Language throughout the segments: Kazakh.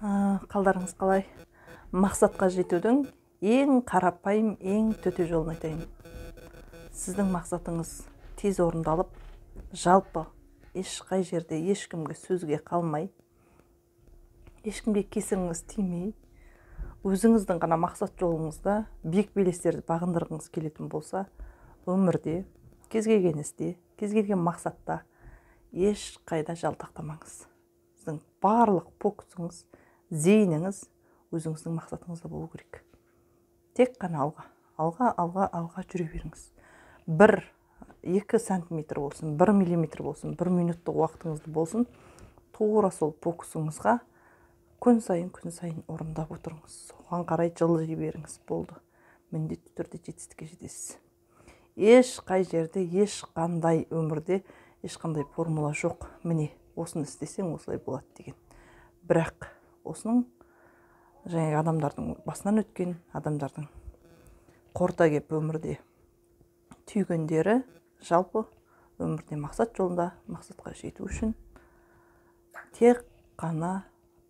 Қалдарыңыз қалай? Мақсатқа жетудің ең қарапайым, ең төте жолын айтайын. Сіздің мақсатыңыз тез орындалып, жалпы ешқай жерде ешкімге сөзге қалмай, ешкімге кесіріңіз тимей, өзіңіздің ғана мақсат жолыңызда биік белестерді бағындырғыңыз келетін болса, өмірде, кез келген істе, кез келген мақсатта ешқайда жалтақтамаңыз. Сіздің барлық фокусыңыз, зейініңіз өзіңіздің мақсатыңызда болу керек. Тек қана алға жүре беріңіз. 1-2 сантиметр болсын, 1 миллиметр болсын, 1 минуттық уақытыңызды болсын, тура сол фокусыңызға күн сайын орындап отырыңыз. Соған қарай жылжи беріңіз, болды. Міндетті түрде жетістікке жетесіз. Ешқай жерде, ешқандай өмірде, ешқандай формула жоқ. Міне, осыны істесең осылай болады деген. Бірақ осының жаңағы адамдардың басынан өткен, адамдардың қорыта кеп өмірде түйгендері, жалпы өмірде мақсат жолында мақсатқа жету үшін тек қана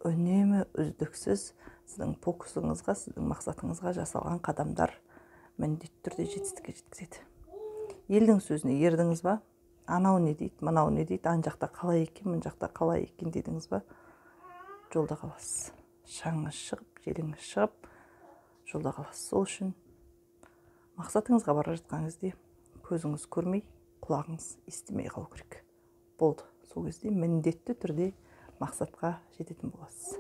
үнемі үздіксіз сіздің фокусыңызға, сіздің мақсатыңызға жасалған қадамдар міндетті түрде жетістікке жеткізеді. Елдің сөзіне ердіңіз ба? Анау не дейді, мынау не дейді, ан жақта қалай екен, мын жақта қалай екен дедіңіз ба? Жолда қаласыз. Шаңыз шығып, желіңіз шығып, жолда қаласыз. Сол үшін мақсатыңызға бара жатқан кезде көзіңіз көрмей, құлағыңыз естімей қалу керек. Болды. Сол кезде міндетті түрде мақсатқа жететін боласыз.